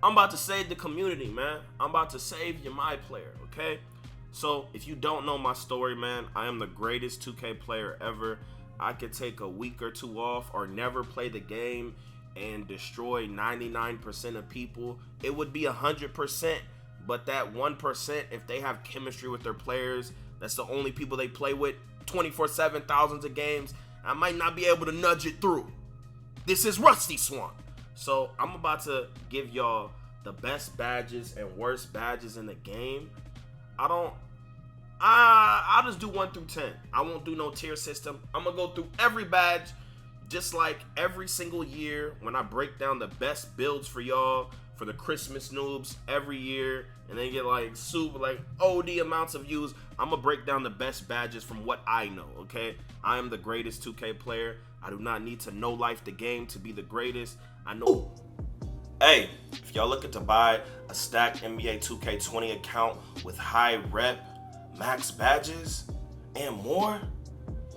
I'm about to save the community, man. I'm about to save your my player, okay? So if you don't know my story, man, I am the greatest 2K player ever. I could take a week or two off or never play the game and destroy 99% of people. It would be 100%, but that 1%, if they have chemistry with their players, that's the only people they play with 24/7, thousands of games, I might not be able to nudge it through. This is Rusty Swant. So I'm about to give y'all the best badges and worst badges in the game. I'll just do 1 through 10. I won't do no tier system. I'm gonna go through every badge, just like every single year when I break down the best builds for y'all for the Christmas noobs every year, and they get like super like OD amounts of views. I'm gonna break down the best badges from what I know, okay? I am the greatest 2K player. I do not need to know life the game to be the greatest. I know. Hey, if y'all looking to buy a stacked NBA 2K20 account with high rep, max badges, and more,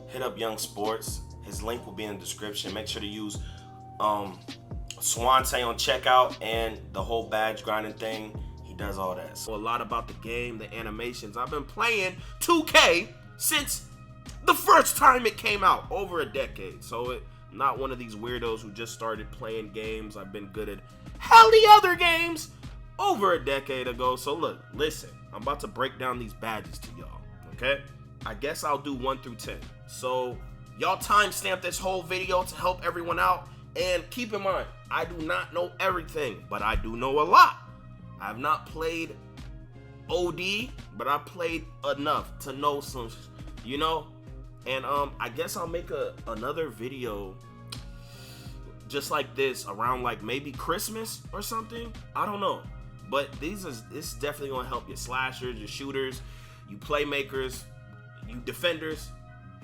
hit up Young Sports. His link will be in the description. Make sure to use SwantE on checkout and the whole badge grinding thing. He does all that. So a lot about the game, the animations. I've been playing 2K since the first time it came out, over a decade. So I'm not one of these weirdos who just started playing games. I've been good at hell the other games over a decade ago. So look, listen, I'm about to break down these badges to y'all, okay? I guess I'll do 1 through 10. So y'all timestamp this whole video to help everyone out. And keep in mind, I do not know everything, but I do know a lot. I have not played OD, but I played enough to know some, you know? And I guess I'll make another video just like this around like maybe Christmas or something. I don't know. But this is definitely gonna help your slashers, your shooters, you playmakers, you defenders.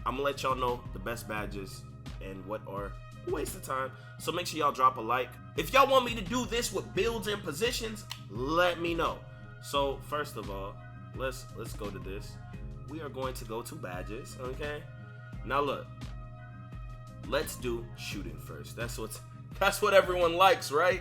I'm gonna let y'all know the best badges and what are a waste of time. So make sure y'all drop a like. If y'all want me to do this with builds and positions, let me know. So first of all, let's go to this. We are going to go to badges, okay? Now look, let's do shooting first. That's what everyone likes, right?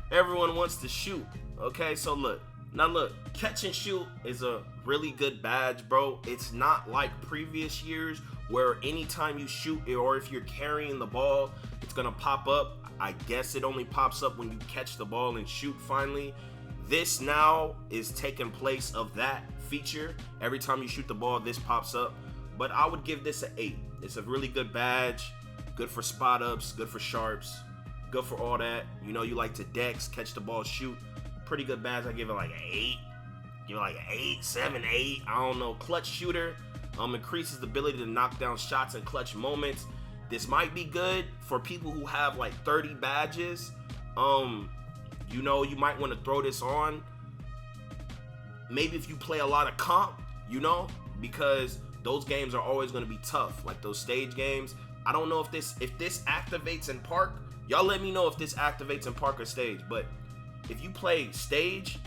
Everyone wants to shoot. Okay, so look. Now look, catch and shoot is a really good badge, bro. It's not like previous years where anytime you shoot or if you're carrying the ball, it's gonna pop up. I guess it only pops up when you catch the ball and shoot finally. This now is taking place of that feature. Every time you shoot the ball, this pops up. But I would give this an 8. It's a really good badge. Good for spot ups, good for sharps, good for all that. You know, you like to dex, catch the ball, shoot. Pretty good badge. I give it like an 8. Give it like an 8, 7, 8. I don't know. Clutch shooter. Increases the ability to knock down shots in clutch moments. This might be good for people who have like 30 badges. You know, you might want to throw this on. Maybe if you play a lot of comp, you know, because those games are always going to be tough, like those stage games. I don't know if this activates in park. Y'all let me know if this activates in park or stage. But if you play stage,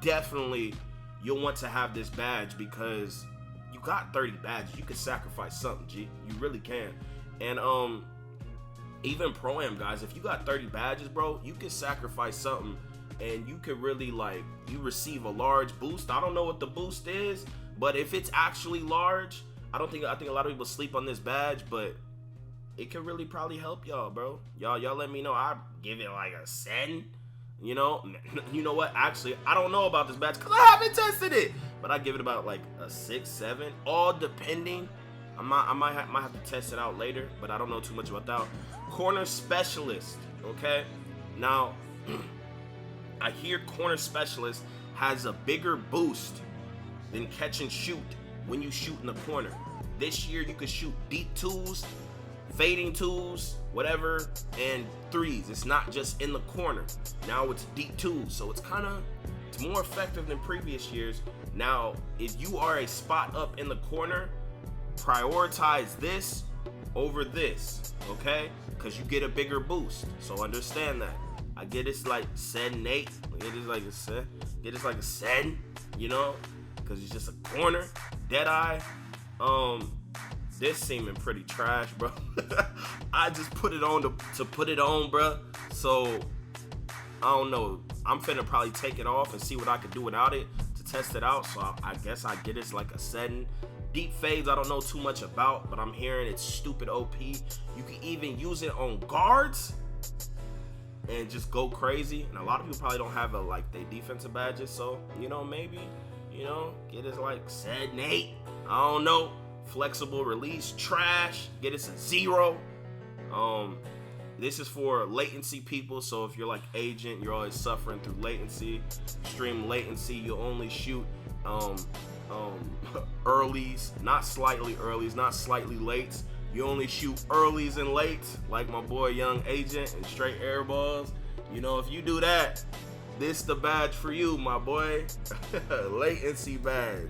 definitely you'll want to have this badge because you got 30 badges. You can sacrifice something, G. You really can. And even Pro-Am guys, if you got 30 badges, bro, you can sacrifice something and you could really like, you receive a large boost. I don't know what the boost is, but if it's actually large, I think a lot of people sleep on this badge, but it could really probably help y'all, bro. Y'all let me know. I give it like a 7. You know what? Actually, I don't know about this badge because I haven't tested it, but I give it about like a 6, 7, all depending. I might have to test it out later, but I don't know too much about that. Corner specialist, okay? Now, I hear corner specialist has a bigger boost than catch and shoot when you shoot in the corner. This year, you could shoot deep twos, fading twos, whatever, and threes. It's not just in the corner. Now it's deep twos, so it's more effective than previous years. Now, if you are a spot up in the corner, prioritize this over this, okay? Because you get a bigger boost. So understand that. I get it's like 7, 8. Get it's like a 7, you know? Because it's just a corner, dead eye. This seeming pretty trash, bro. I just put it on to put it on, bro. So I don't know. I'm finna probably take it off and see what I could do without it to test it out. So I guess I get it's like a setting. Deep fades, I don't know too much about, but I'm hearing it's stupid OP. You can even use it on guards and just go crazy. And a lot of people probably don't have like their defensive badges, so maybe get it like set 8. I don't know. Flexible release, trash. Get us a 0. This is for latency people, so if you're like agent, you're always suffering through latency, extreme latency, you only shoot earlies, not slightly earlies, not slightly lates. You only shoot earlies and lates, like my boy Young Agent, and straight air balls. If you do that, this the badge for you, my boy. Latency badge.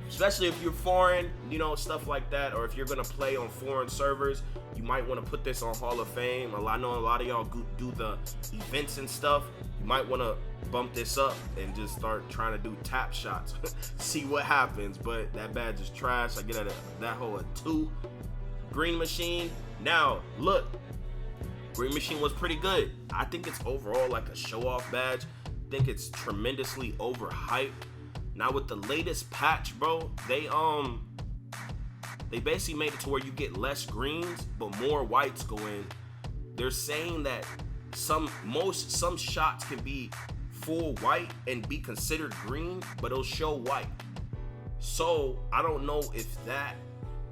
Especially if you're foreign, stuff like that, or if you're gonna play on foreign servers, you might want to put this on Hall of Fame. I know a lot of y'all do the events and stuff. You might want to bump this up and just start trying to do tap shots. See what happens. But that badge is trash. I get that whole a 2. Green Machine. Now, look. Green Machine was pretty good. I think it's overall like a show-off badge. I think it's tremendously overhyped. Now with the latest patch, bro, they basically made it to where you get less greens, but more whites go in. They're saying that some shots can be full white and be considered green, but it'll show white. So I don't know if that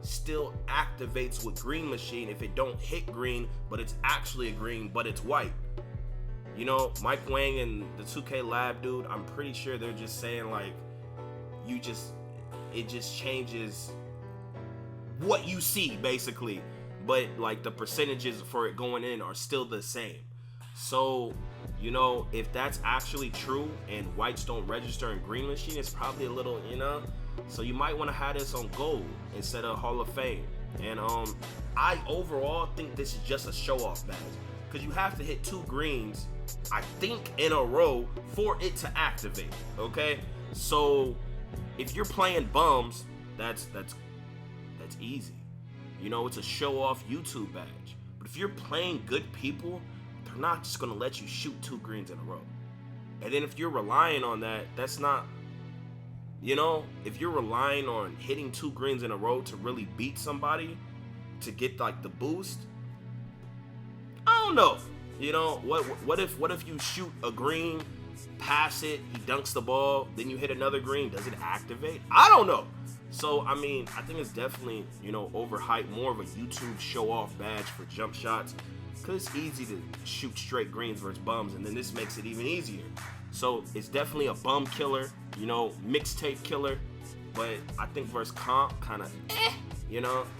still activates with Green Machine if it don't hit green, but it's actually a green, but it's white. Mike Wang and the 2K Lab dude, I'm pretty sure they're just saying like, it just changes what you see basically, but like the percentages for it going in are still the same. So if that's actually true and whites don't register in Green Machine, it's probably a little so you might want to have this on gold instead of Hall of Fame. And I overall think this is just a show off badge, because you have to hit 2 greens, I think, in a row for it to activate. Okay, so if you're playing bums, that's easy. It's a show-off YouTube badge. But if you're playing good people, they're not just gonna let you shoot 2 greens in a row. And then if you're relying on that, that's not, if you're relying on hitting 2 greens in a row to really beat somebody, to get like the boost, I don't know. What if you shoot a green, pass it, he dunks the ball, then you hit another green, does it activate? I don't know. So I think it's definitely overhyped, more of a YouTube show-off badge for jump shots, because it's easy to shoot straight greens versus bums, and then this makes it even easier. So it's definitely a bum killer, mixtape killer, but I think versus comp, kind of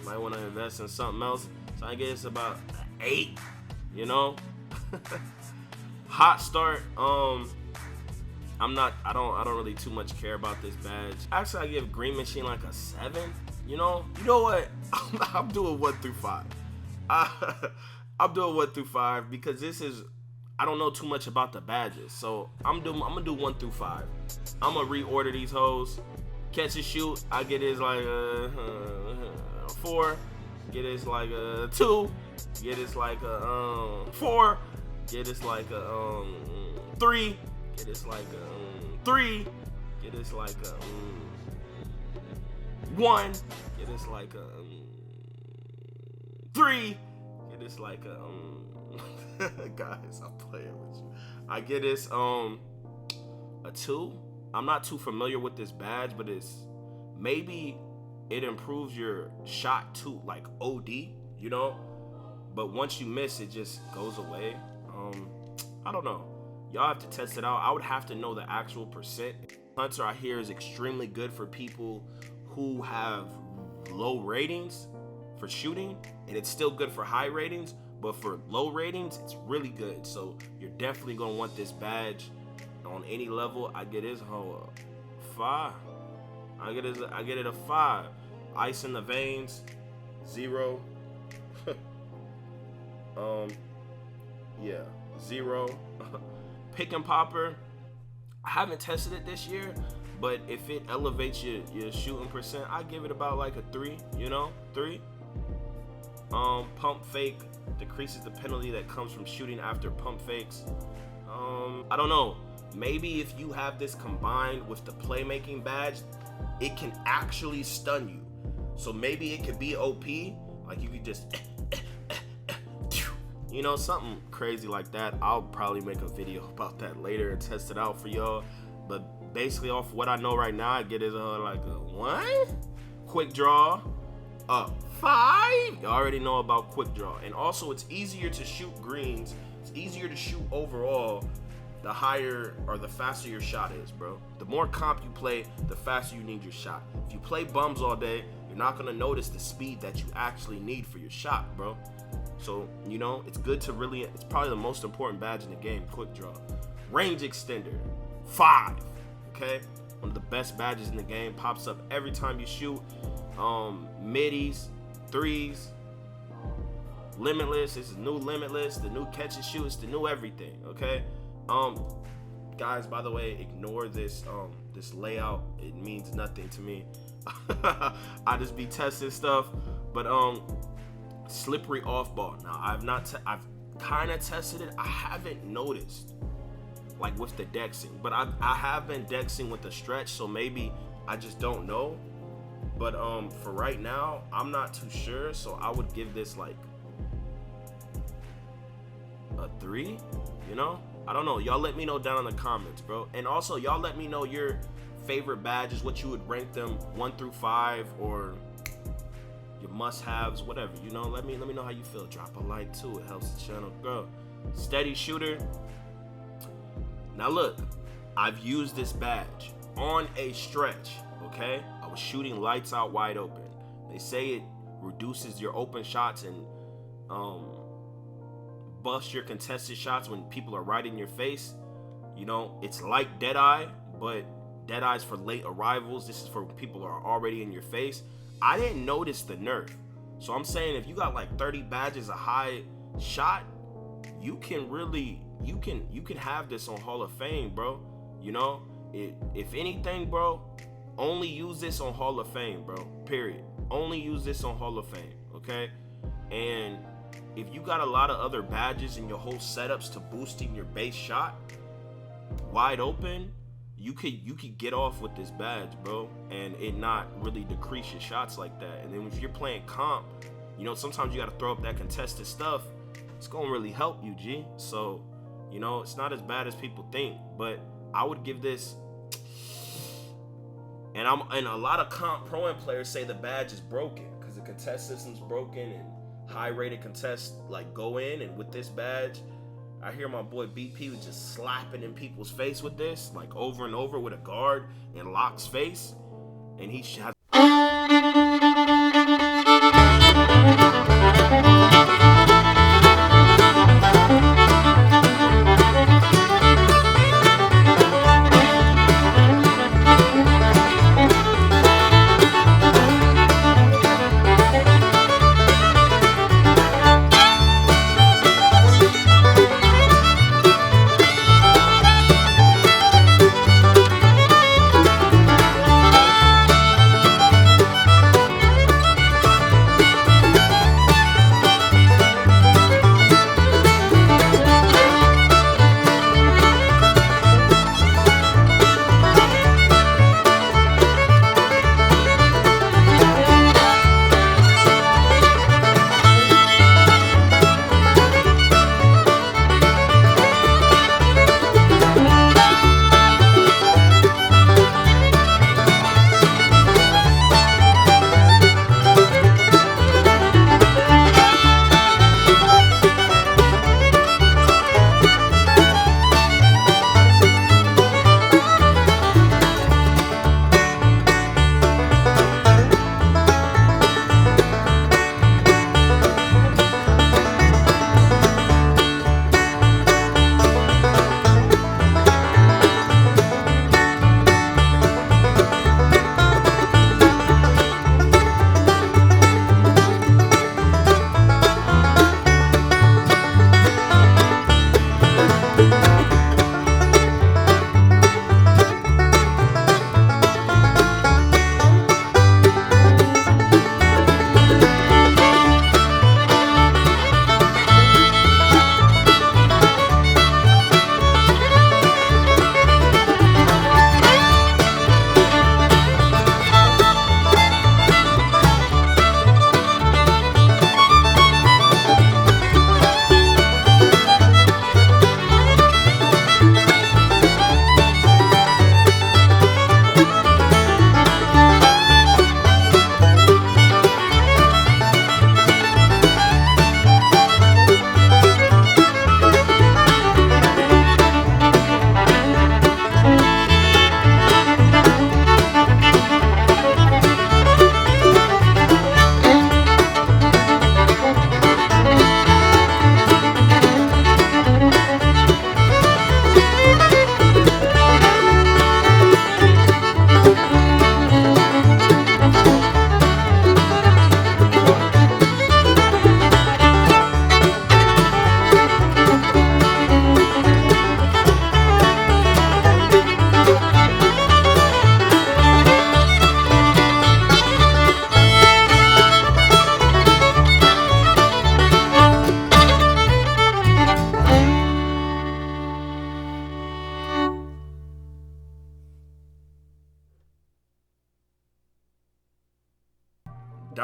might want to invest in something else. So I guess about 8, Hot start. I don't really too much care about this badge. Actually, I give Green Machine like a 7. You know what? I'm doing 1 through 5. I'm doing 1 through 5 because I don't know too much about the badges. So I'm gonna do 1 through 5. I'm gonna reorder these hoes. Catch and shoot, I get it like a 4. Get it like a 2. Get it like a 4. Get it like a 3. Get it like a 3. Get it like a 1. Get it like a 3. Get it like a guys, I'm playing with you. I get this a 2. I'm not too familiar with this badge, but maybe it improves your shot too, like OD, but once you miss, it just goes away. I don't know. Y'all have to test it out. I would have to know the actual percent. Hunter, I hear, is extremely good for people who have low ratings for shooting, and it's still good for high ratings, but for low ratings, it's really good. So you're definitely gonna want this badge on any level. I get his whole 5. I get it a 5. Ice in the veins, 0. Yeah, 0. Pick and popper, I haven't tested it this year, but if it elevates your shooting percent, I give it about like a 3, 3. Pump fake decreases the penalty that comes from shooting after pump fakes. I don't know. Maybe if you have this combined with the playmaking badge, it can actually stun you. So maybe it could be OP. Like you could just, you know, something crazy like that. I'll probably make a video about that later and test it out for y'all. But basically off what I know right now, I get it like a 1. Quick draw, a 5. You already know about quick draw. And also it's easier to shoot greens. It's easier to shoot overall the higher or the faster your shot is, bro. The more comp you play, the faster you need your shot. If you play bums all day, you're not gonna notice the speed that you actually need for your shot, bro. So, you know, it's good to really, it's probably the most important badge in the game, quick draw. Range extender, 5, okay? One of the best badges in the game, pops up every time you shoot. Middies, threes, limitless, this is new limitless, the new catch and shoot, it's the new everything, okay? Guys, by the way, ignore this this layout. It means nothing to me. I just be testing stuff. But slippery off ball. Now I've kind of tested it. I haven't noticed like with the dexing, but I have been dexing with the stretch, so maybe I just don't know. But for right now, I'm not too sure, so I would give this like a 3, you know? I don't know. Y'all let me know down in the comments, bro. And also, y'all let me know your favorite badges, what you would rank them 1 through 5, or your must-haves, whatever. You know, let me know how you feel. Drop a like too. It helps the channel grow. Steady shooter. Now look, I've used this badge on a stretch. Okay, I was shooting lights out wide open. They say it reduces your open shots and bust your contested shots when people are right in your face. You know, it's like Deadeye, but Deadeye's for late arrivals. This is for people who are already in your face. I didn't notice the nerf. So I'm saying if you got like 30 badges a high shot, you can really, you can have this on Hall of Fame, bro. You know, if anything, bro, only use this on Hall of Fame, bro, period. Only use this on Hall of Fame, okay? And if you got a lot of other badges in your whole setups to boosting your base shot wide open, you could get off with this badge, bro, and it not really decrease your shots like that. And then if you're playing comp, you know, sometimes you got to throw up that contested stuff. It's gonna really help you, G. So, you know, it's not as bad as people think, but I would give this. And a lot of comp pro-am players say the badge is broken because the contest system's broken and high-rated contests like go in, and with this badge, I hear my boy BP was just slapping in people's face with this, like over and over with a guard in Locke's face, and he has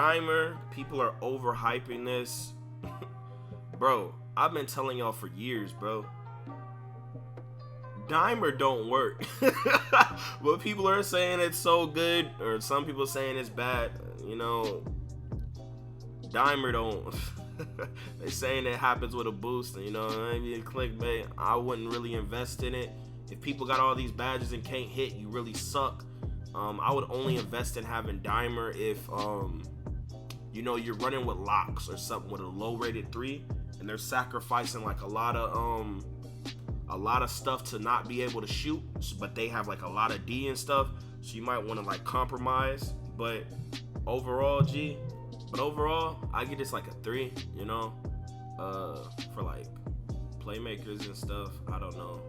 Dimer, people are overhyping this. Bro, I've been telling y'all for years, bro. Dimer don't work. But people are saying it's so good, or some people saying it's bad. You know, Dimer don't. They saying it happens with a boost, and you know, maybe a clickbait. I wouldn't really invest in it. If people got all these badges and can't hit, you really suck. I would only invest in having Dimer if you know, you're running with locks or something with a low rated 3, and they're sacrificing like a lot of stuff to not be able to shoot, but they have like a lot of D and stuff, so you might want to like compromise. But overall, I get this like a 3, you know, for like playmakers and stuff. I don't know.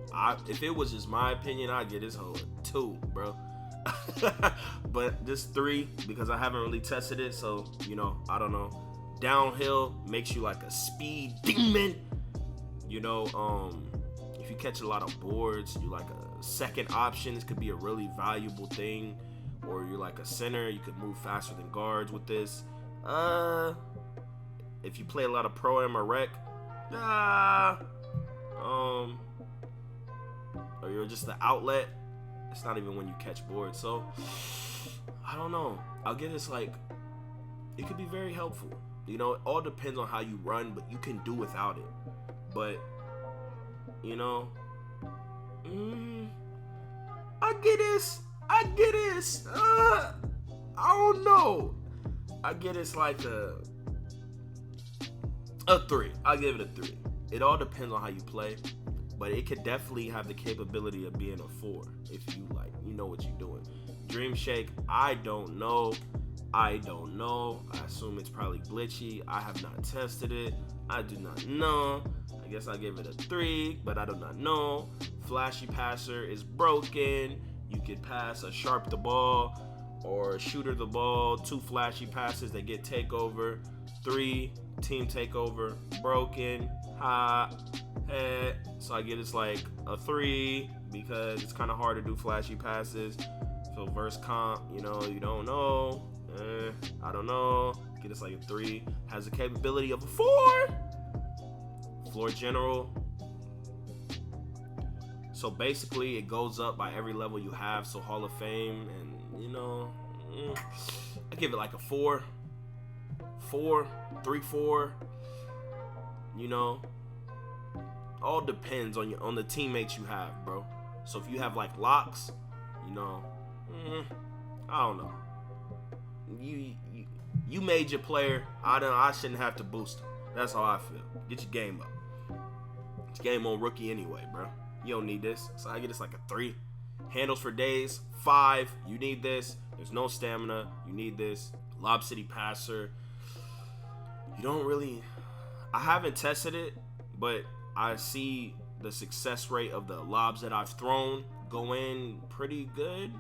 If it was just my opinion, I'd get this whole 2, bro. But this 3 because I haven't really tested it, so you know, I don't know. Downhill makes you like a speed demon, you know. If you catch a lot of boards, you're like a second option. This could be a really valuable thing. Or you're like a center, you could move faster than guards with this. If you play a lot of Pro-Am or Rec, or you're just the outlet, it's not even when you catch boards. So I don't know. I'll get this, like, it could be very helpful. You know, it all depends on how you run, but you can do without it. But you know, I get this. I don't know. I get it's like a 3. I'll give it a 3. It all depends on how you play, but it could definitely have the capability of being a 4 if you like, you know what you're doing. Dream Shake, I don't know. I assume it's probably glitchy. I have not tested it. I do not know. I guess I give it a 3, but I do not know. Flashy Passer is broken. You could pass a Sharp the ball or a Shooter the ball. 2 flashy passes that get takeover. 3 team takeover, broken. So I get it's like a 3 because it's kind of hard to do flashy passes. So verse comp, you know, you don't know. I don't know. Get it's like a 3. Has the capability of a 4. Floor general. So basically it goes up by every level you have. So Hall of Fame, and you know, I give it like a 4, 3, 4. You know, all depends on the teammates you have, bro. So if you have like locks, you know, I don't know. You made your player. I shouldn't have to boost him. That's how I feel. Get your game up. It's game on rookie anyway, bro. You don't need this. So I get this like a 3. Handles for days, 5. You need this. There's no stamina. You need this. Lob City Passer. You don't really. I haven't tested it, but I see the success rate of the lobs that I've thrown go in pretty good.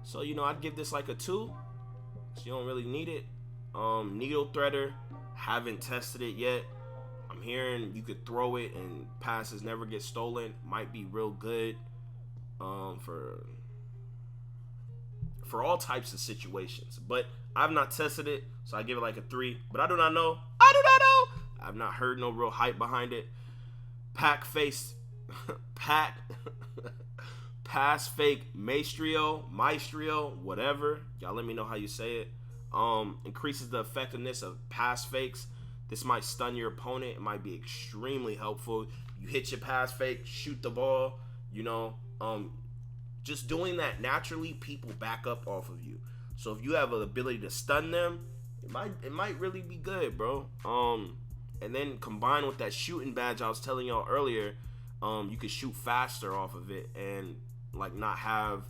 So, you know, I'd give this like a 2. So you don't really need it. Needle Threader, haven't tested it yet. I'm hearing you could throw it and passes never get stolen. Might be real good for all types of situations. But I've not tested it, so I give it like a 3. But I do not know. I've not heard no real hype behind it. Pass fake maestro, whatever. Y'all let me know how you say it. Increases the effectiveness of pass fakes. This might stun your opponent. It might be extremely helpful. You hit your pass fake, shoot the ball, you know. Just doing that naturally, people back up off of you. So if you have an ability to stun them, it might really be good, bro. And then combined with that shooting badge I was telling y'all earlier, you could shoot faster off of it and like not have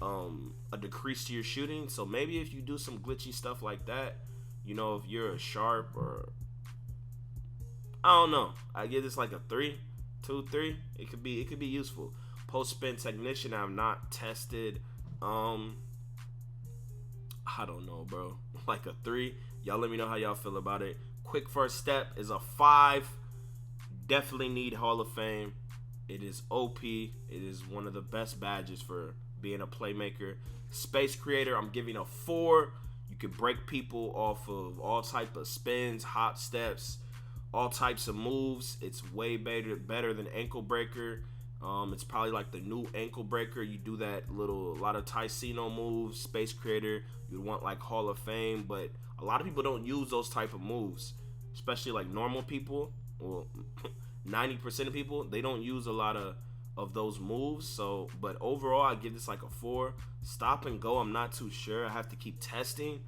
a decrease to your shooting. So maybe if you do some glitchy stuff like that, you know, if you're a Sharp or I don't know, I give this like a 3, 2, 3. It could be useful. Post spin technician, I've not tested. I don't know, bro. Like a 3. Y'all let me know how y'all feel about it. Quick first step is a 5. Definitely need Hall of Fame. It is OP. It is one of the best badges for being a playmaker. Space Creator, I'm giving a 4. You could break people off of all type of spins, hop steps, all types of moves. It's way better than ankle breaker. It's probably like the new ankle breaker. You do that a lot of Ticino moves, space creator. You'd want like Hall of Fame, but a lot of people don't use those type of moves, especially like normal people. Well, 90% of people, they don't use a lot of those moves. So, but overall, I give this like a 4. Stop and go, I'm not too sure. I have to keep testing.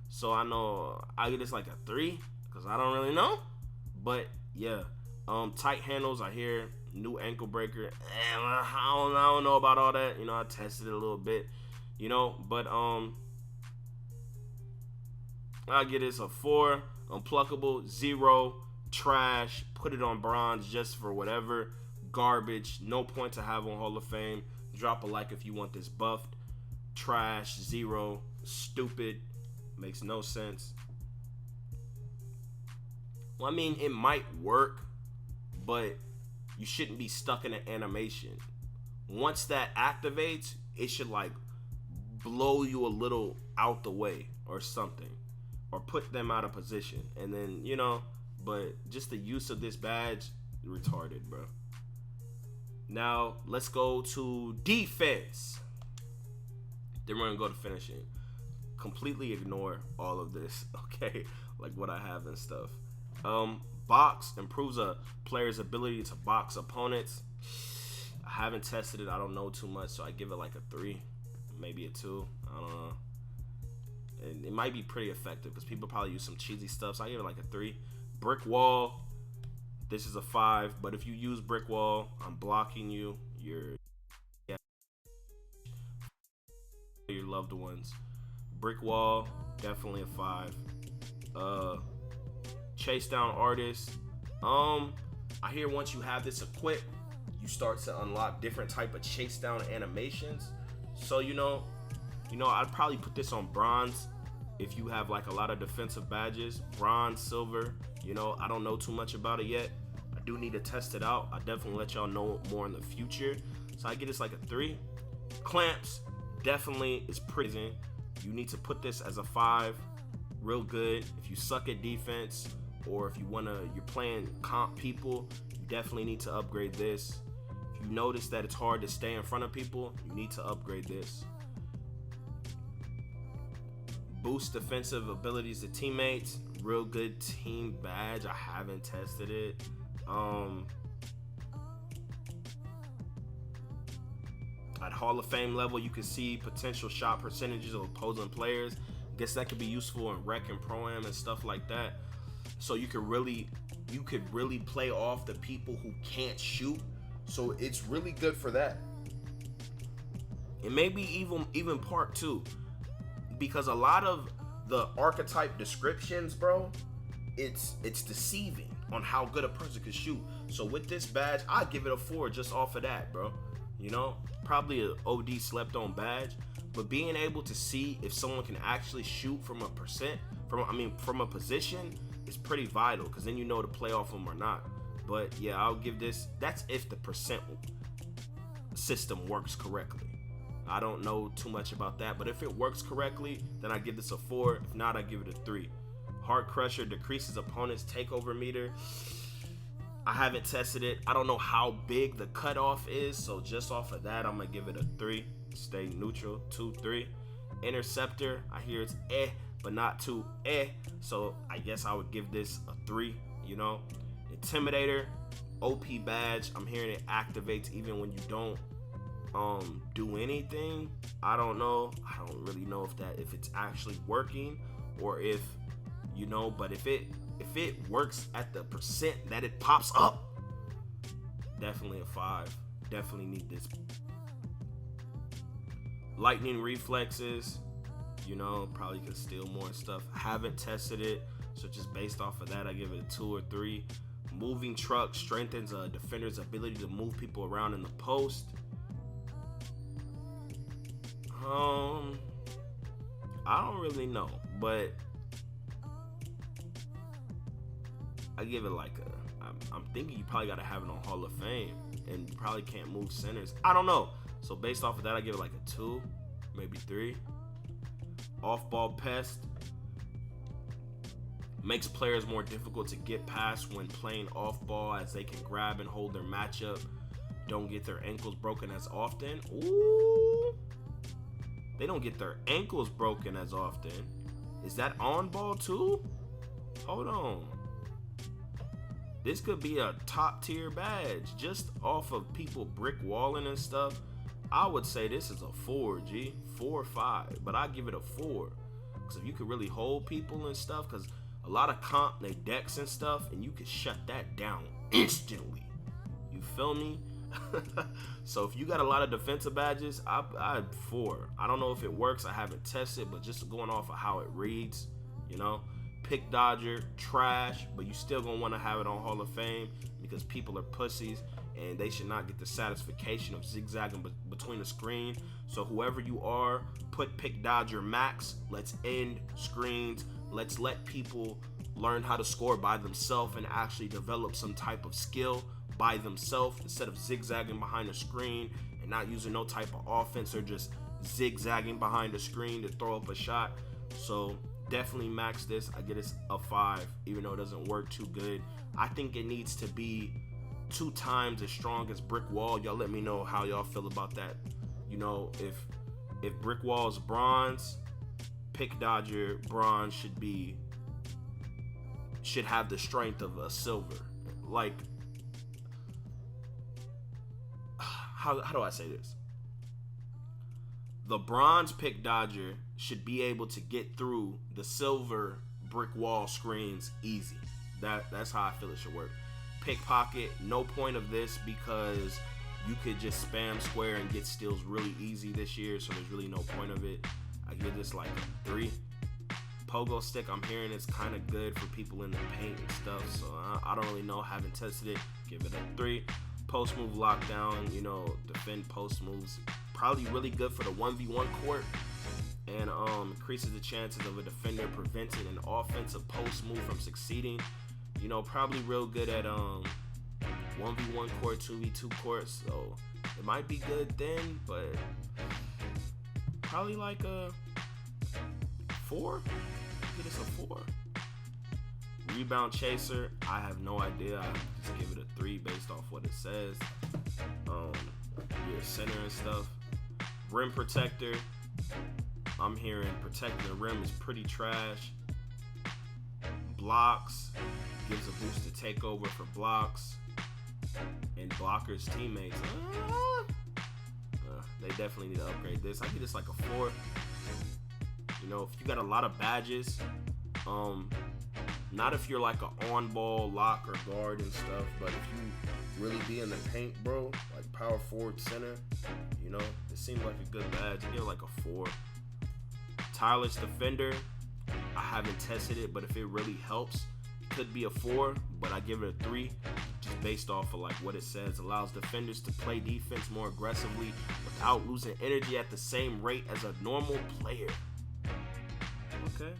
So I know I give this like a 3 because I don't really know. But yeah, tight handles, I hear new ankle breaker. I don't know about all that. You know, I tested it a little bit. You know, but I give this a 4. Unpluckable, 0. Trash. Put it on bronze just for whatever. Garbage. No point to have on Hall of Fame. Drop a like if you want this buffed. Trash. 0. Stupid. Makes no sense. Well, I mean, it might work, but you shouldn't be stuck in an animation. Once that activates, it should like blow you a little out the way or something, or put them out of position. And then, you know, but just the use of this badge, retarded, bro. Now let's go to defense. Then we're gonna go to finishing. Completely ignore all of this, okay? Like what I have and stuff. Box improves a player's ability to box opponents. I haven't tested it. I don't know too much, so I give it like a 3, maybe a 2. I don't know. And it might be pretty effective because people probably use some cheesy stuff, so I give it like a 3. Brick wall, this is a 5. But if you use brick wall, I'm blocking you. Your loved ones. Brick wall, definitely a 5. Chase down artist. I hear once you have this equipped, you start to unlock different type of chase down animations. So you know, I'd probably put this on bronze if you have like a lot of defensive badges. Bronze, silver. You know, I don't know too much about it yet. I do need to test it out. I'll definitely let y'all know more in the future. So I get this like a 3. Clamps definitely is pretty. You need to put this as a 5. Real good. If you suck at defense, or if you're playing comp people, you definitely need to upgrade this. If you notice that it's hard to stay in front of people, you need to upgrade this. Boost defensive abilities to teammates. Real good team badge. I haven't tested it. At Hall of Fame level, you can see potential shot percentages of opposing players. I guess that could be useful in rec and pro-am and stuff like that. So you could really play off the people who can't shoot. So it's really good for that. And maybe even part 2, because a lot of the archetype descriptions, bro, it's deceiving on how good a person can shoot. So with this badge, I give it a 4 just off of that, bro. You know, probably a OD slept on badge, but being able to see if someone can actually shoot from a position is pretty vital, because then you know to play off them or not. But yeah, I'll give this, that's if the percent system works correctly. I don't know too much about that, but if it works correctly, then I give this a 4. If not, I give it a 3. Heart Crusher decreases opponent's takeover meter. I haven't tested it. I don't know how big the cutoff is, so just off of that, I'm gonna give it a 3. Stay neutral. 2, 3. Interceptor, I hear it's but not too so I guess I would give this a 3. You know, Intimidator, OP badge. I'm hearing it activates even when you don't do anything. I don't know. I don't really know if it's actually working, or if, you know, but if it works at the percent that it pops up, definitely a 5. Definitely need this. Lightning reflexes, you know, probably could steal more stuff. Haven't tested it, so just based off of that, I give it a 2 or 3. Moving truck strengthens a defender's ability to move people around in the post. I don't really know, but I give it like I'm thinking you probably got to have it on Hall of Fame, and you probably can't move centers. I don't know. So based off of that, I give it like a 2, maybe 3. Off-ball pest. Makes players more difficult to get past when playing off-ball, as they can grab and hold their matchup. Don't get their ankles broken as often. Ooh. They don't get their ankles broken as often. Is that on ball too? Hold on. This could be a top tier badge just off of people brick walling and stuff. I would say this is a 4, G. 4 or 5, but I give it a 4. Because if you could really hold people and stuff, because a lot of comp, they decks and stuff, and you could shut that down instantly. You feel me? So if you got a lot of defensive badges, I'd 4. I don't know if it works. I haven't tested, but just going off of how it reads, you know. Pick dodger, trash, but you still gonna want to have it on Hall of Fame because people are pussies and they should not get the satisfaction of zigzagging between the screen. So whoever you are, put pick dodger max. Let's end screens. Let's let people learn how to score by themselves and actually develop some type of skill by themselves instead of zigzagging behind the screen and not using no type of offense or just zigzagging behind the screen to throw up a shot. So definitely max this. I get it a 5, even though it doesn't work too good. I think it needs to be 2 times as strong as brick wall. Y'all let me know how y'all feel about that. You know, if brick wall is bronze, pick dodger bronze should have the strength of a silver. Like, how do I say this? The bronze pick dodger should be able to get through the silver brick wall screens easy. That's how I feel it should work. Pickpocket, no point of this because you could just spam square and get steals really easy this year, so there's really no point of it. I give this like a 3. Pogo stick, I'm hearing it's kind of good for people in the paint and stuff, so I don't really know, haven't tested it. Give it a 3. Post move lockdown, you know, defend post moves, probably really good for the 1v1 court, and increases the chances of a defender preventing an offensive post move from succeeding. You know, probably real good at 1v1 court, 2v2 court, so it might be good then, but probably like a 4. Give this a 4. Rebound chaser, I have no idea. I just give it a 3 based off what it says. Your center and stuff. Rim protector, I'm hearing protecting the rim is pretty trash. Blocks, gives a boost to take over for blocks and blockers teammates. They definitely need to upgrade this. I give this like a 4. You know, if you got a lot of badges, not if you're like an on-ball lock or guard and stuff, but if you really be in the paint, bro, like power forward, center, you know, it seems like a good badge. I give it like a 4. Tireless defender, I haven't tested it, but if it really helps, it could be a 4, but I give it a 3, just based off of like what it says. Allows defenders to play defense more aggressively without losing energy at the same rate as a normal player. Okay.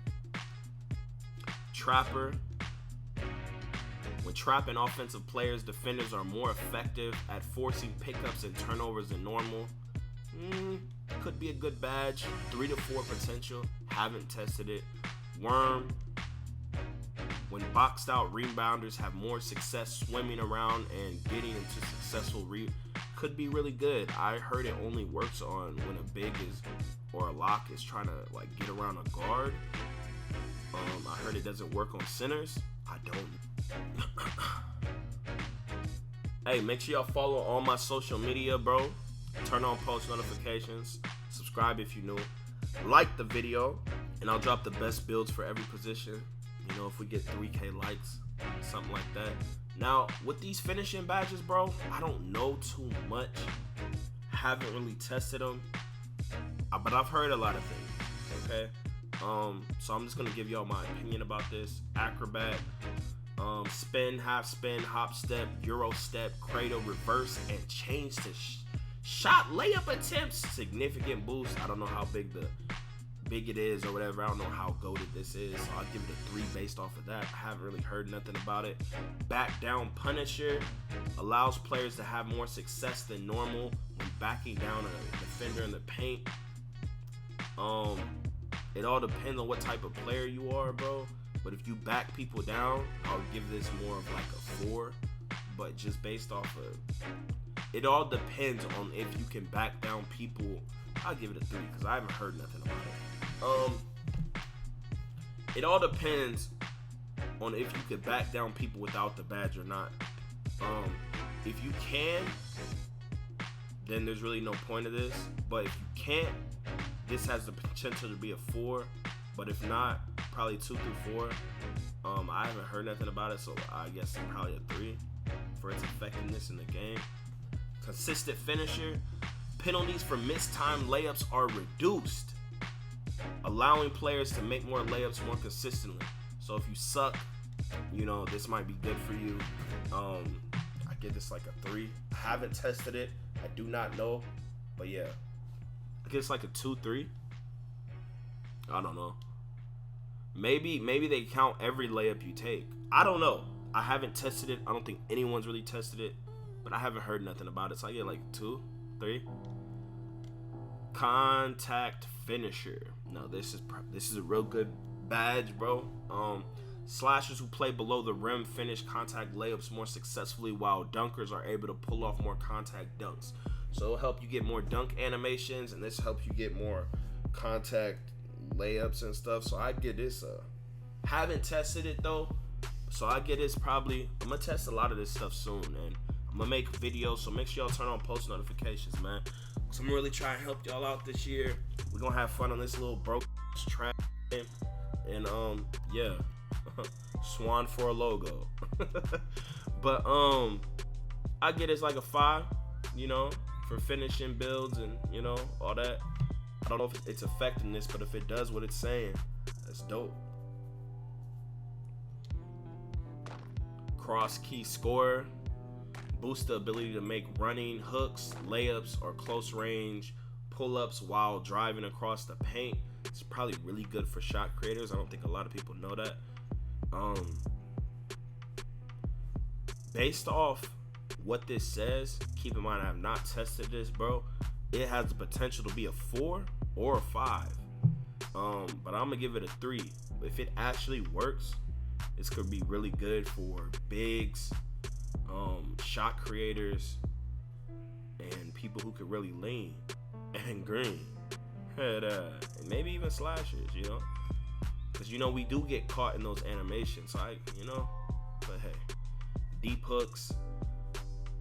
Trapper. When trapping offensive players, defenders are more effective at forcing pickups and turnovers than normal. Could be a good badge. 3 to 4 potential. Haven't tested it. Worm. When boxed out rebounders have more success swimming around and getting into successful could be really good. I heard it only works on when a big is or a lock is trying to like get around a guard. I heard it doesn't work on centers. I don't. Hey, make sure y'all follow all my social media, bro. Turn on post notifications. Subscribe if you're new. Like the video, and I'll drop the best builds for every position. You know, if we get 3K likes, something like that. Now, with these finishing badges, bro, I don't know too much. Haven't really tested them, but I've heard a lot of things. Okay. So I'm just gonna give y'all my opinion about this. Acrobat, spin, half spin, hop step, euro step, cradle, reverse, and change to shot layup attempts. Significant boost. I don't know how big it is or whatever. I don't know how goated this is, so I'll give it a 3 based off of that. I haven't really heard nothing about it. Back down Punisher allows players to have more success than normal when backing down a defender in the paint. It all depends on what type of player you are, bro. But if you back people down, I'll give this more of like a 4. But just based off of, it all depends on if you can back down people. I'll give it a 3 because I haven't heard nothing about it. It all depends on if you can back down people without the badge or not. If you can, then there's really no point of this. But if you can't, this has the potential to be a 4. But if not, probably 2 through 4. I haven't heard nothing about it, so I guess probably a 3 for its effectiveness in the game. Consistent finisher. Penalties for missed time layups are reduced, allowing players to make more layups more consistently. So if you suck, you know, this might be good for you. I give this like a 3. I haven't tested it. I do not know. But yeah, I guess like a 2, 3. I don't know. Maybe they count every layup you take. I don't know. I haven't tested it. I don't think anyone's really tested it, but I haven't heard nothing about it. So I get like 2, 3. Contact finisher. No, this is a real good badge, bro. Slashers who play below the rim finish contact layups more successfully, while dunkers are able to pull off more contact dunks. So it'll help you get more dunk animations, and this helps you get more contact layups and stuff. So I get this. Haven't tested it though, so I get this probably. I'm gonna test a lot of this stuff soon, and I'm gonna make videos. So make sure y'all turn on post notifications, man. So I'm really trying to help y'all out this year. We're gonna have fun on this little broke track game, and yeah, Swan for a logo. But I get it's like a 5, you know, for finishing builds and you know all that. I don't know if it's effectiveness, but if it does what it's saying, that's dope. Cross key scorer. Boost the ability to make running, hooks, layups, or close range pull-ups while driving across the paint. It's probably really good for shot creators. I don't think a lot of people know that. Based off what this says, keep in mind I have not tested this, bro. It has the potential to be a 4 or a 5. But I'm gonna give it a 3. If it actually works, this could be really good for bigs, shot creators, and people who could really lean and green, and maybe even slashers, you know, because you know we do get caught in those animations. So but hey, deep hooks,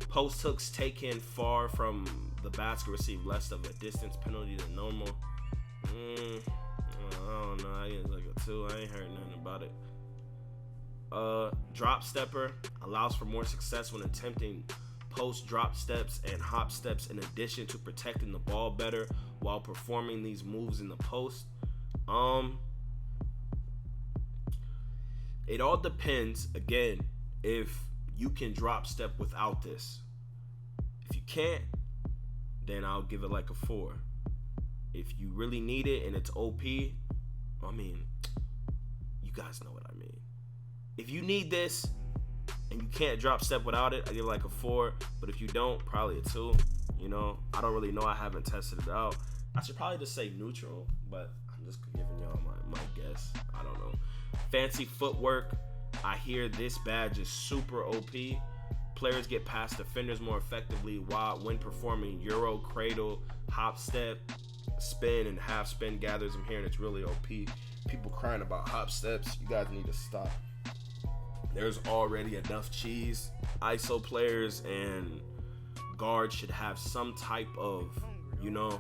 post hooks taken far from the basket receive less of a distance penalty than normal. I don't know. I guess like a 2. I ain't heard nothing about it. Drop stepper allows for more success when attempting post drop steps and hop steps, in addition to protecting the ball better while performing these moves in the post. It all depends, again, if you can drop step without this. If you can't, then I'll give it like a 4. If you really need it and it's OP, I mean, you guys know what I mean. If you need this and you can't drop step without it, I give it like a 4. But if you don't, probably a 2. You know, I don't really know. I haven't tested it out. I should probably just say neutral, but I'm just giving y'all my guess. I don't know. Fancy footwork. I hear this badge is super OP. Players get past defenders more effectively when performing Euro, cradle, hop step, spin, and half spin gathers. I'm hearing it's really OP. People crying about hop steps. You guys need to stop. There's already enough cheese. ISO players and guards should have some type of, you know,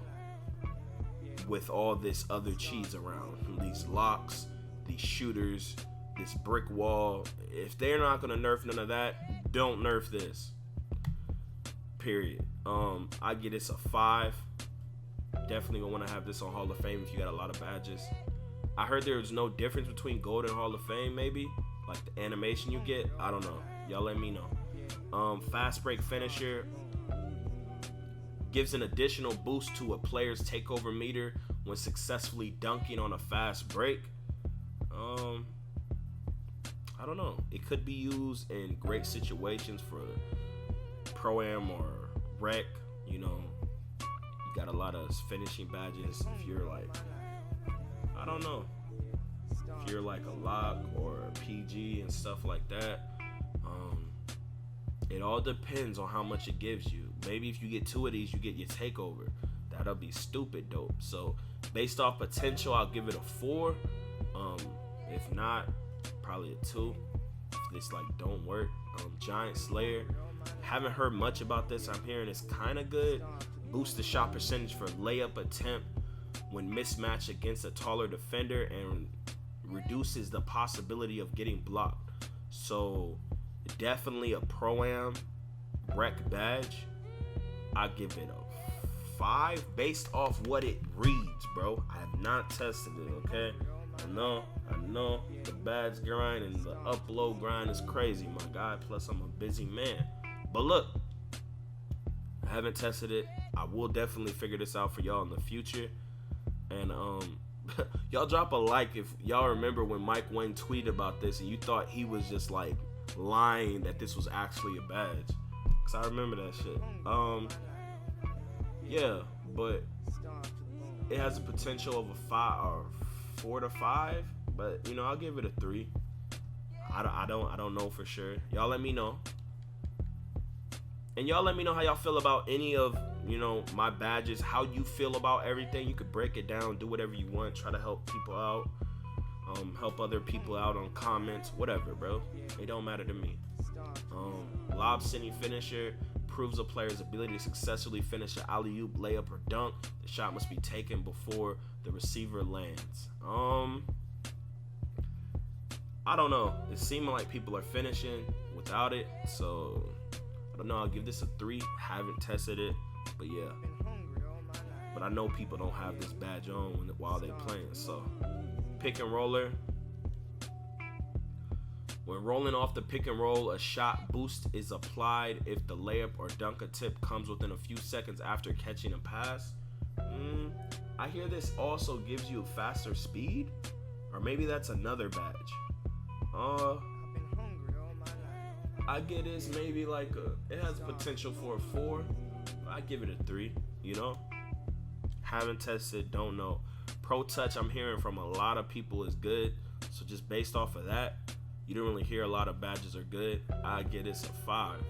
with all this other cheese around. These locks, these shooters, this brick wall. If they're not gonna nerf none of that, don't nerf this. Period. I get this a 5. Definitely gonna wanna have this on Hall of Fame if you got a lot of badges. I heard there's no difference between Gold and Hall of Fame, maybe. Like the animation you get, I don't know. Y'all let me know. Fast break finisher gives an additional boost to a player's takeover meter when successfully dunking on a fast break. I don't know. It could be used in great situations for Pro-Am or Rec. You know, you got a lot of finishing badges. If you're like, I don't know. If you're like a lock or a PG and stuff like that, it all depends on how much it gives you. Maybe if you get 2 of these, you get your takeover. That'll be stupid dope. So based off potential, I'll give it a 4. If not, probably a 2. If this like don't work. Giant Slayer. Haven't heard much about this. I'm hearing it's kind of good. Boost the shot percentage for layup attempt when mismatched against a taller defender and reduces the possibility of getting blocked. So definitely a Pro-Am rec badge. I give it a 5 based off what it reads, bro. I have not tested it, okay? I know the badge grind and the upload grind is crazy, my guy. Plus I'm a busy man. But look, I haven't tested it. I will definitely figure this out for y'all in the future. And y'all drop a like if y'all remember when Mike Wayne tweeted about this and you thought he was just like lying that this was actually a badge. Cause I remember that shit. Yeah, but it has a potential of a 5 or 4 to 5. But you know, I'll give it a 3. I don't know for sure. Y'all let me know. And y'all let me know how y'all feel about any of, you know, my badges, how you feel about everything. You could break it down, do whatever you want, try to help people out, help other people out on comments, whatever, bro. It don't matter to me. Lob sending finisher proves a player's ability to successfully finish an alley-oop, layup, or dunk. The shot must be taken before the receiver lands. I don't know. It seemed like people are finishing without it, so I don't know. I'll give this a 3. Haven't tested it, but yeah. But I know people don't have this badge on while they're playing. So pick and roller. When rolling off the pick and roll, a shot boost is applied if the layup or dunk attempt comes within a few seconds after catching a pass. I hear this also gives you faster speed, or maybe that's another badge. I get this maybe like it has potential for a 4. I give it a 3, you know. Haven't tested, don't know. Pro touch, I'm hearing from a lot of people is good. So just based off of that, you don't really hear a lot of badges are good. I get this a 5.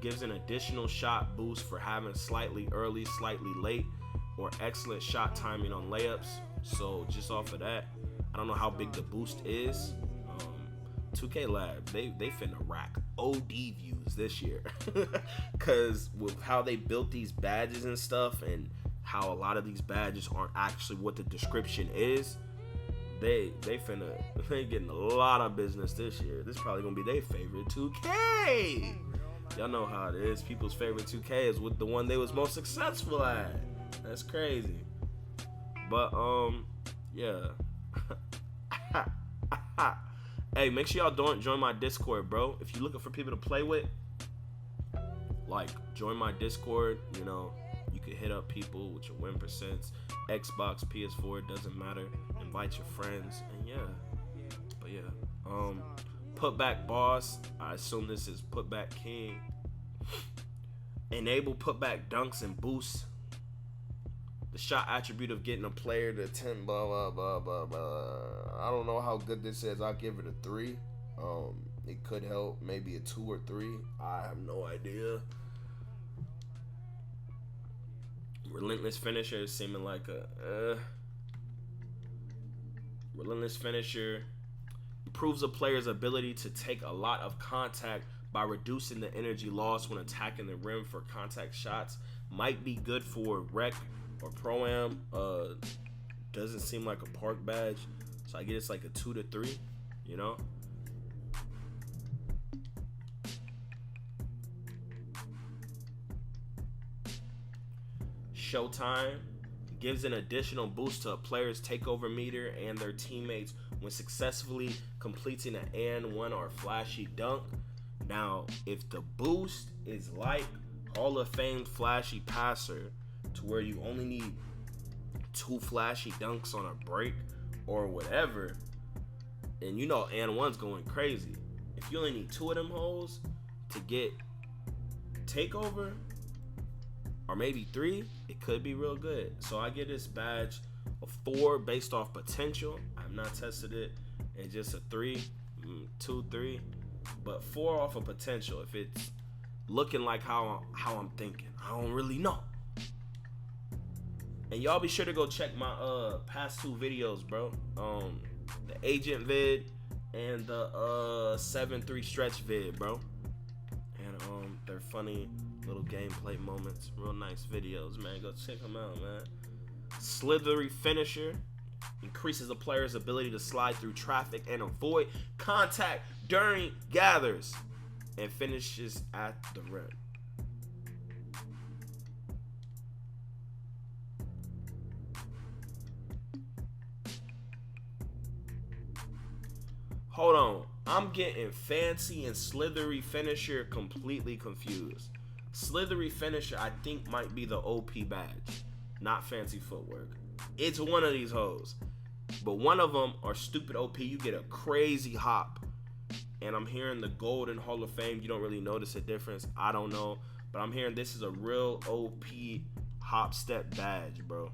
Gives an additional shot boost for having slightly early, slightly late, or excellent shot timing on layups. So just off of that, I don't know how big the boost is. 2K Lab, they finna rack OD views this year. Cause with how they built these badges and stuff, and how a lot of these badges aren't actually what the description is, they getting a lot of business this year. This is probably gonna be their favorite 2K. Y'all know how it is. People's favorite 2K is with the one they was most successful at. That's crazy. But yeah. Hey, make sure y'all don't join my Discord, bro. If you're looking for people to play with, like, join my Discord. You know, you can hit up people with your win percents. Xbox, PS4, it doesn't matter. Invite your friends, and yeah. But yeah, putback boss. I assume this is putback king. Enable putback dunks and boosts. The shot attribute of getting a player to 10, blah, blah, blah, blah, blah. I don't know how good this is. I'll give it a 3. It could help. Maybe a 2 or 3. I have no idea. Relentless finisher is seeming like a... Relentless finisher improves a player's ability to take a lot of contact by reducing the energy lost when attacking the rim for contact shots. Might be good for rec or Pro-Am. Doesn't seem like a park badge, so I guess like a 2 to 3, you know. Showtime gives an additional boost to a player's takeover meter and their teammates when successfully completing an and one or flashy dunk. Now, if the boost is like Hall of Fame flashy passer, to where you only need 2 flashy dunks on a break or whatever, and you know and one's going crazy. If you only need 2 of them holes to get takeover, or maybe 3, it could be real good. So I get this badge A 4 based off potential. I've not tested it. And just a 3, 2, 3. But 4 off of potential. If it's looking like how I'm thinking, I don't really know. And y'all be sure to go check my past 2 videos, bro. The agent vid and the 7-3 stretch vid, bro. And they're funny little gameplay moments, real nice videos, man. Go check them out, man. Slithery finisher increases a player's ability to slide through traffic and avoid contact during gathers, and finishes at the rim. Hold on, I'm getting fancy and slithery finisher completely confused. Slithery finisher, I think, might be the OP badge, not fancy footwork. It's one of these hoes, but one of them are stupid OP. You get a crazy hop, and I'm hearing the Golden Hall of Fame. You don't really notice a difference. I don't know, but I'm hearing this is a real OP hop step badge, bro.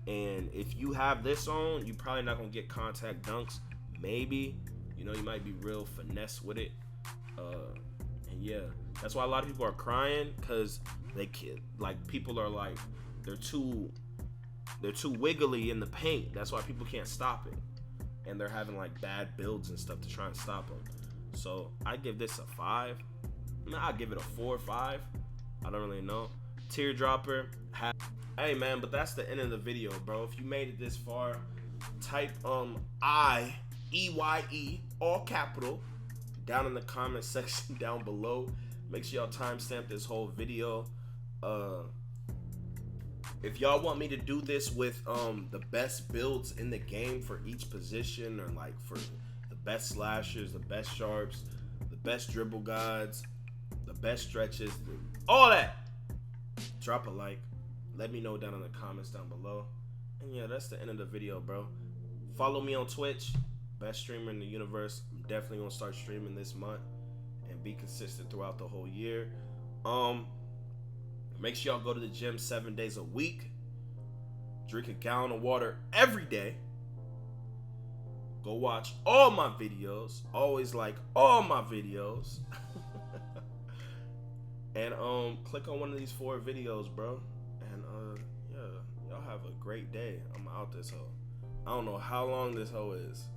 And if you have this on, you probably not gonna get contact dunks. Maybe, you know, you might be real finesse with it. And yeah, that's why a lot of people are crying, because they can't, like, people are like, they're too wiggly in the paint. That's why people can't stop it, and they're having like bad builds and stuff to try and stop them. So I give this a 5. I'll give it a 4 or 5. I don't really know. Teardropper. Hey man, but that's the end of the video, bro. If you made it this far, type IEYE, all capital, down in the comment section down below. Make sure y'all timestamp this whole video. If y'all want me to do this with the best builds in the game for each position, or like for the best slashers, the best sharps, the best dribble guides, the best stretches, all that, drop a like. Let me know down in the comments down below. And yeah, that's the end of the video, bro. Follow me on Twitch, best streamer in the universe. I'm definitely gonna start streaming this month and be consistent throughout the whole year. Make sure y'all go to the gym 7 days a week. Drink a gallon of water every day. Go watch all my videos. Always like all my videos. And click on one of these 4 videos, bro. And yeah, y'all have a great day. I'm out this hoe. I don't know how long this hoe is.